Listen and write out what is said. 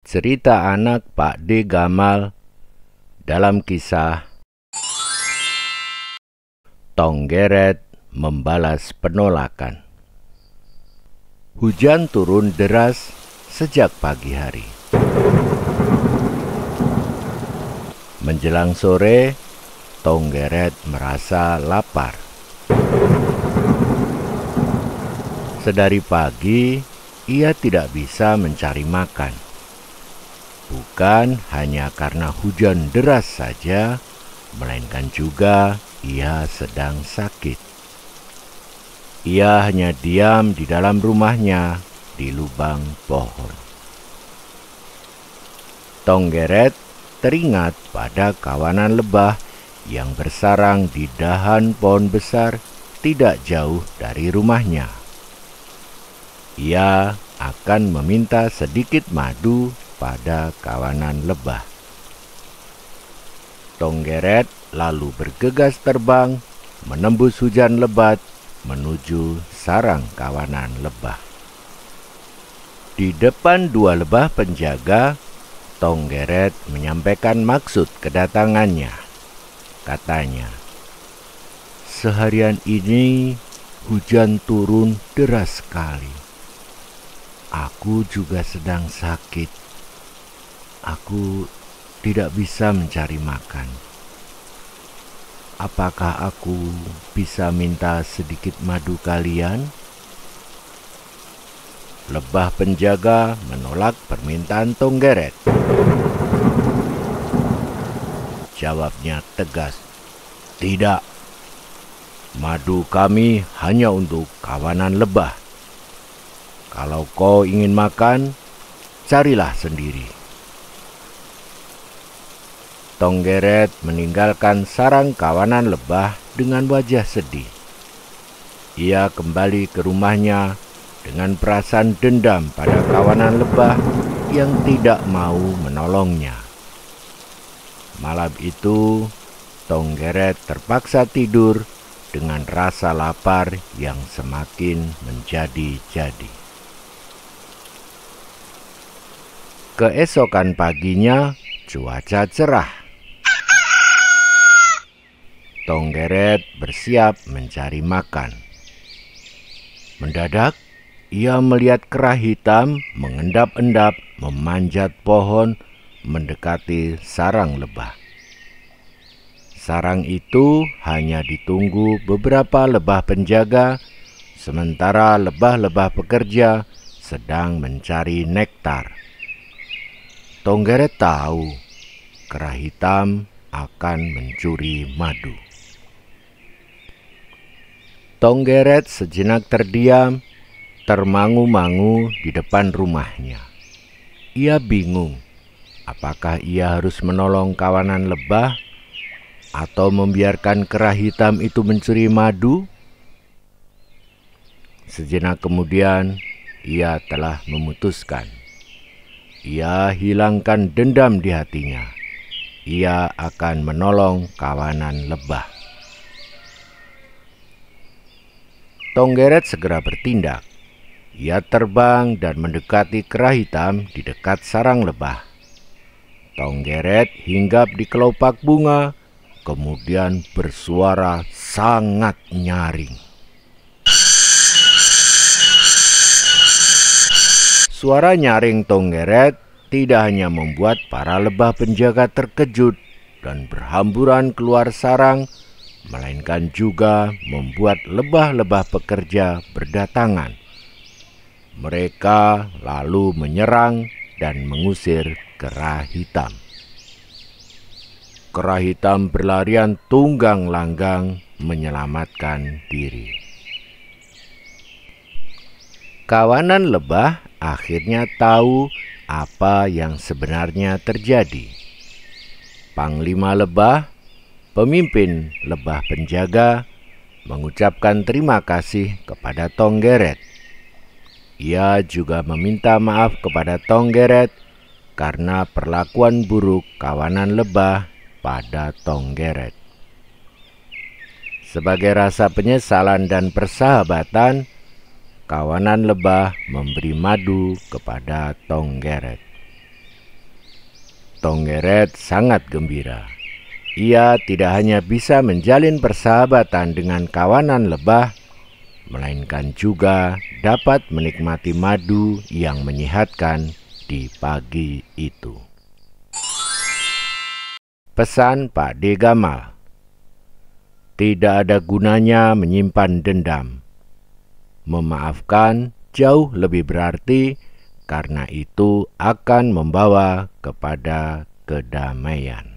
Cerita anak Pak D. Gamal dalam kisah Tonggeret membalas penolakan. Hujan turun deras sejak pagi hari. Menjelang sore, Tonggeret merasa lapar. Sedari pagi, ia tidak bisa mencari makan. Bukan hanya karena hujan deras saja, melainkan juga ia sedang sakit. Ia hanya diam di dalam rumahnya di lubang pohon. Tonggeret teringat pada kawanan lebah yang bersarang di dahan pohon besar tidak jauh dari rumahnya. Ia akan meminta sedikit madu pada kawanan lebah. Tonggeret lalu bergegas terbang menembus hujan lebat menuju sarang kawanan lebah. Di depan dua lebah penjaga, Tonggeret menyampaikan maksud kedatangannya. Katanya, "Seharian ini hujan turun deras sekali. Aku juga sedang sakit. Aku tidak bisa mencari makan. Apakah aku bisa minta sedikit madu kalian?" Lebah penjaga menolak permintaan Tonggeret. Jawabnya tegas, "Tidak. Madu kami hanya untuk kawanan lebah. Kalau kau ingin makan, carilah sendiri." Tonggeret meninggalkan sarang kawanan lebah dengan wajah sedih. Ia kembali ke rumahnya dengan perasaan dendam pada kawanan lebah yang tidak mau menolongnya. Malam itu, Tonggeret terpaksa tidur dengan rasa lapar yang semakin menjadi-jadi. Keesokan paginya, cuaca cerah. Tonggeret bersiap mencari makan. Mendadak, ia melihat kera hitam mengendap-endap memanjat pohon mendekati sarang lebah. Sarang itu hanya ditunggu beberapa lebah penjaga, sementara lebah-lebah pekerja sedang mencari nektar. Tonggeret tahu kera hitam akan mencuri madu. Tonggeret sejenak terdiam, termangu-mangu di depan rumahnya. Ia bingung, apakah ia harus menolong kawanan lebah atau membiarkan kera hitam itu mencuri madu? Sejenak kemudian, ia telah memutuskan. Ia hilangkan dendam di hatinya. Ia akan menolong kawanan lebah. Tonggeret segera bertindak. Ia terbang dan mendekati kera hitam di dekat sarang lebah. Tonggeret hinggap di kelopak bunga, kemudian bersuara sangat nyaring. Suara nyaring Tonggeret tidak hanya membuat para lebah penjaga terkejut dan berhamburan keluar sarang, melainkan juga membuat lebah-lebah pekerja berdatangan. Mereka lalu menyerang dan mengusir kera hitam. Kera hitam berlarian tunggang langgang menyelamatkan diri. Kawanan lebah akhirnya tahu apa yang sebenarnya terjadi. Panglima lebah, pemimpin lebah penjaga, mengucapkan terima kasih kepada Tonggeret. Ia juga meminta maaf kepada Tonggeret karena perlakuan buruk kawanan lebah pada Tonggeret. Sebagai rasa penyesalan dan persahabatan, kawanan lebah memberi madu kepada Tonggeret. Tonggeret sangat gembira. Ia tidak hanya bisa menjalin persahabatan dengan kawanan lebah, melainkan juga dapat menikmati madu yang menyehatkan di pagi itu. Pesan Pak D. Gamal: tidak ada gunanya menyimpan dendam. Memaafkan jauh lebih berarti, karena itu akan membawa kepada kedamaian.